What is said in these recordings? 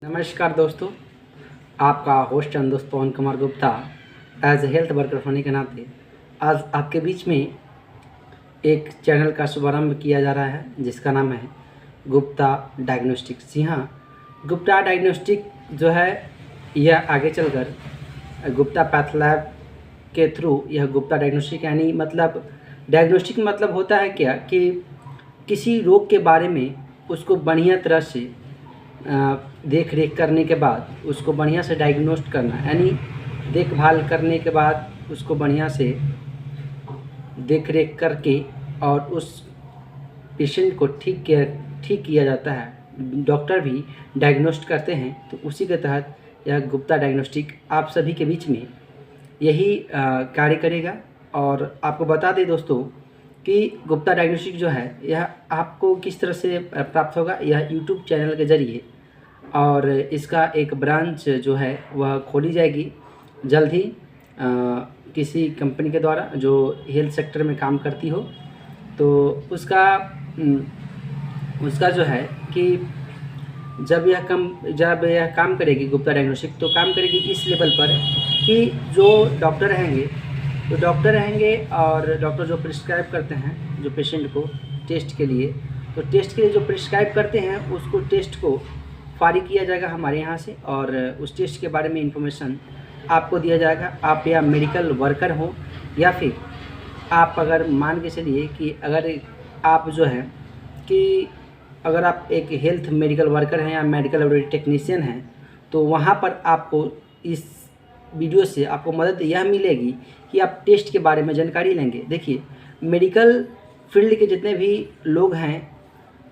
नमस्कार दोस्तों, आपका होस्ट एंड दोस्त Pawan Kumar Gupta as a health worker होने के नाते आज आपके बीच में एक चैनल का शुभारंभ किया जा रहा है जिसका नाम है गुप्ता डायग्नोस्टिक। जी हाँ, गुप्ता डायग्नोस्टिक जो है यह आगे चलकर गुप्ता पैथ लैब के थ्रू यह गुप्ता डायग्नोस्टिक यानी मतलब डायग्नोस्टिक मतलब होता है क्या कि किसी रोग के बारे में उसको बढ़िया तरह से देख रेख करने के बाद उसको बढ़िया से डायग्नोस्ट करना, यानी देखभाल करने के बाद उसको बढ़िया से देख रेख करके और उस पेशेंट को ठीक किया जाता है। डॉक्टर भी डायग्नोस्ट करते हैं, तो उसी के तहत यह गुप्ता डायग्नोस्टिक आप सभी के बीच में यही कार्य करेगा। और आपको बता दें दोस्तों कि गुप्ता डायग्नोस्टिक जो है यह आपको किस तरह से प्राप्त होगा, यह यूट्यूब चैनल के ज़रिए, और इसका एक ब्रांच जो है वह खोली जाएगी जल्द ही किसी कंपनी के द्वारा जो हेल्थ सेक्टर में काम करती हो। तो उसका जो है कि जब यह काम करेगी गुप्ता डायग्नोस्टिक, तो काम करेगी इस लेवल पर कि जो डॉक्टर रहेंगे और डॉक्टर जो प्रिस्क्राइब करते हैं जो पेशेंट को टेस्ट के लिए, तो टेस्ट के लिए जो प्रिस्क्राइब करते हैं उसको टेस्ट को फारिग किया जाएगा हमारे यहाँ से, और उस टेस्ट के बारे में इंफॉर्मेशन आपको दिया जाएगा। आप या मेडिकल वर्कर हो या फिर आप अगर मान के चलिए कि अगर आप जो है कि अगर आप एक हेल्थ मेडिकल वर्कर हैं या मेडिकल लैबोरेटरी टेक्नीशियन हैं, तो वहाँ पर आपको इस वीडियो से आपको मदद यह मिलेगी कि आप टेस्ट के बारे में जानकारी लेंगे। देखिए, मेडिकल फील्ड के जितने भी लोग हैं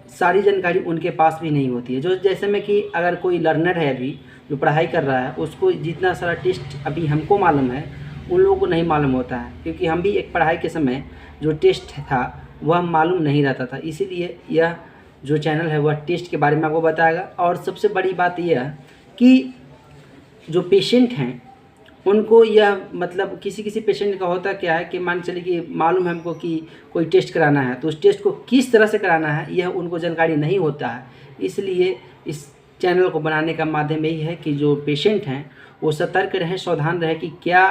सारी जानकारी उनके पास भी नहीं होती है। जो जैसे में कि अगर कोई लर्नर है अभी जो पढ़ाई कर रहा है, उसको जितना सारा टेस्ट अभी हमको मालूम है उन लोगों को नहीं मालूम होता है, क्योंकि हम भी एक पढ़ाई के समय जो टेस्ट था वह मालूम नहीं रहता था। इसीलिए यह जो चैनल है वह टेस्ट के बारे में आपको बताएगा। और सबसे बड़ी बात यह है कि जो पेशेंट हैं उनको यह मतलब किसी पेशेंट का होता क्या है कि मान चलिए कि मालूम है हमको कि कोई टेस्ट कराना है, तो उस टेस्ट को किस तरह से कराना है यह उनको जानकारी नहीं होता है। इसलिए इस चैनल को बनाने का माध्यम यही है कि जो पेशेंट हैं वो सतर्क रहें, सावधान रहें कि क्या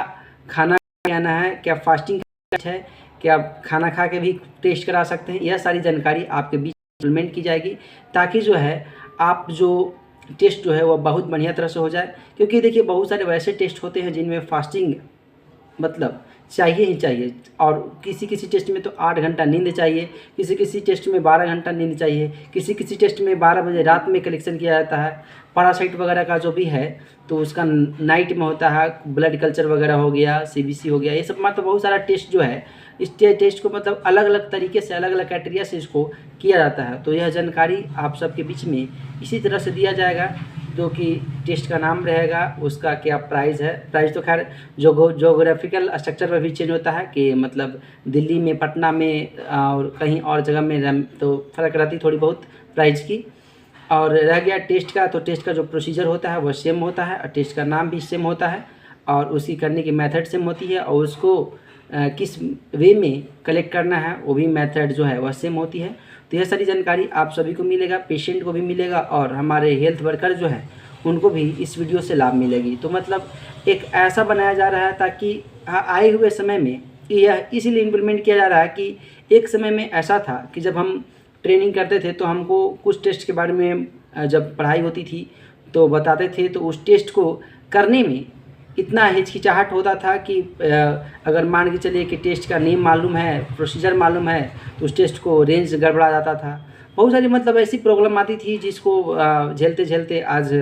खाना खाना है, क्या फास्टिंग है, क्या खाना खा के भी टेस्ट करा सकते हैं। यह सारी जानकारी आपके बीच इम्प्लीमेंट की जाएगी ताकि जो है आप जो टेस्ट जो है वह बहुत बढ़िया तरह से हो जाए। क्योंकि देखिए, बहुत सारे वैसे टेस्ट होते हैं जिनमें फास्टिंग मतलब चाहिए ही चाहिए, और किसी टेस्ट में तो 8 घंटा नींद चाहिए, किसी टेस्ट में 12 घंटा नींद चाहिए, किसी टेस्ट में 12 बजे रात में कलेक्शन किया जाता है। पैरासाइट वगैरह का जो भी है तो उसका नाइट में होता है, ब्लड कल्चर वगैरह हो गया, CBC हो गया, ये सब मतलब बहुत सारा टेस्ट जो है इस टेस्ट को मतलब अलग अलग तरीके से अलग अलग क्राइटेरिया से इसको किया जाता है। तो यह जानकारी आप सबके बीच में इसी तरह से दिया जाएगा, जो कि टेस्ट का नाम रहेगा, उसका क्या प्राइस है। प्राइस तो खैर जोग्राफिकल स्ट्रक्चर पर भी चेंज होता है कि मतलब दिल्ली में, पटना में और कहीं और जगह में तो फ़र्क रहती थोड़ी बहुत प्राइस की। और रह गया टेस्ट का, तो टेस्ट का जो प्रोसीजर होता है वह सेम होता है और टेस्ट का नाम भी सेम होता है और उसकी करने की मेथड सेम होती है, और उसको किस वे में कलेक्ट करना है वो भी मेथड जो है वह सेम होती है। तो यह सारी जानकारी आप सभी को मिलेगा, पेशेंट को भी मिलेगा और हमारे हेल्थ वर्कर जो हैं उनको भी इस वीडियो से लाभ मिलेगी। तो मतलब एक ऐसा बनाया जा रहा है ताकि आए हुए समय में यह इसीलिए इम्प्लीमेंट किया जा रहा है कि एक समय में ऐसा था कि जब हम ट्रेनिंग करते थे तो हमको कुछ टेस्ट के बारे में जब पढ़ाई होती थी तो बताते थे, तो उस टेस्ट को करने में इतना हिचकिचाहट होता था कि अगर मान के चलिए कि टेस्ट का नेम मालूम है, प्रोसीजर मालूम है, तो उस टेस्ट को रेंज गड़बड़ा जाता था। बहुत सारी मतलब ऐसी प्रॉब्लम आती थी जिसको झेलते झेलते आज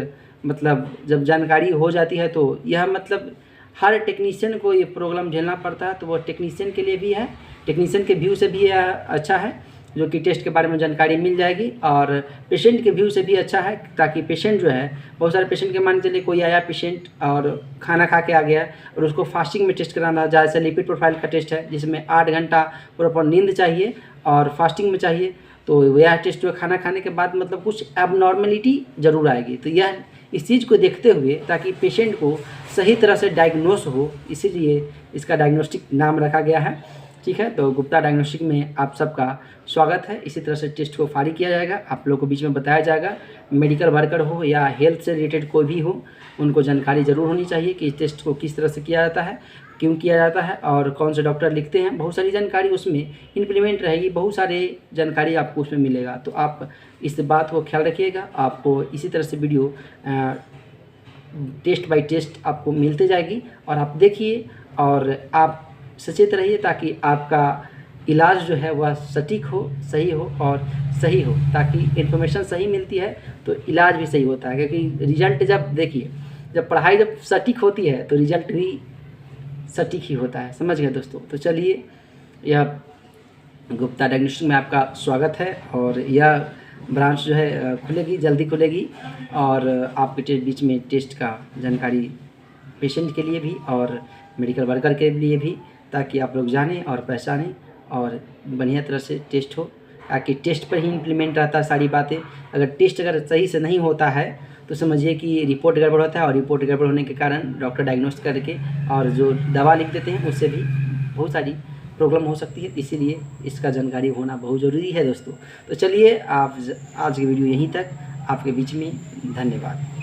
मतलब जब जानकारी हो जाती है तो यह मतलब हर टेक्नीशियन को ये प्रॉब्लम झेलना पड़ता है। तो वो टेक्नीशियन के लिए भी है, टेक्नीशियन के व्यू से भी यह अच्छा है जो कि टेस्ट के बारे में जानकारी मिल जाएगी, और पेशेंट के व्यू से भी अच्छा है ताकि पेशेंट जो है, बहुत सारे पेशेंट के मान के चलिए कोई आया पेशेंट और खाना खा के आ गया और उसको फास्टिंग में टेस्ट कराना, जैसे लिपिड प्रोफाइल का टेस्ट है जिसमें 8 घंटा प्रॉपर नींद चाहिए और फास्टिंग में चाहिए, तो यह टेस्ट जो खाना खाने के बाद मतलब कुछ एबनॉर्मेलिटी ज़रूर आएगी। तो यह इस चीज़ को देखते हुए ताकि पेशेंट को सही तरह से डायग्नोस हो, इसीलिए इसका डायग्नोस्टिक नाम रखा गया है। ठीक है, तो गुप्ता डायग्नोस्टिक में आप सबका स्वागत है। इसी तरह से टेस्ट को फारी किया जाएगा, आप लोगों को बीच में बताया जाएगा। मेडिकल वर्कर हो या हेल्थ से रिलेटेड कोई भी हो, उनको जानकारी ज़रूर होनी चाहिए कि इस टेस्ट को किस तरह से किया जाता है, क्यों किया जाता है और कौन से डॉक्टर लिखते हैं। बहुत सारी जानकारी उसमें इम्प्लीमेंट रहेगी, बहुत सारे जानकारी आपको उसमें मिलेगा। तो आप इस बात को ख्याल रखिएगा। आपको इसी तरह से वीडियो टेस्ट बाय टेस्ट आपको मिलते जाएगी और आप देखिए और आप सचेत रहिए, ताकि आपका इलाज जो है वह सटीक हो, सही हो और सही हो। ताकि इन्फॉर्मेशन सही मिलती है तो इलाज भी सही होता है, क्योंकि रिजल्ट जब देखिए, जब पढ़ाई जब सटीक होती है तो रिजल्ट भी सटीक ही होता है। समझ गए दोस्तों। तो चलिए, यह गुप्ता डायग्नोस्टिक में आपका स्वागत है और यह ब्रांच जो है खुलेगी, जल्दी खुलेगी और आपके बीच में टेस्ट का जानकारी पेशेंट के लिए भी और मेडिकल वर्कर के लिए भी, ताकि आप लोग जानें और पहचानें और बढ़िया तरह से टेस्ट हो। ताकि टेस्ट पर ही इम्प्लीमेंट रहता है सारी बातें। अगर टेस्ट अगर सही से नहीं होता है तो समझिए कि रिपोर्ट गड़बड़ होता है और रिपोर्ट गड़बड़ होने के कारण डॉक्टर डायग्नोस्ट करके और जो दवा लिख देते हैं उससे भी बहुत सारी प्रॉब्लम हो सकती है। इसीलिए इसका जानकारी होना बहुत ज़रूरी है दोस्तों। तो चलिए, आप आज की वीडियो यहीं तक। आपके बीच में धन्यवाद।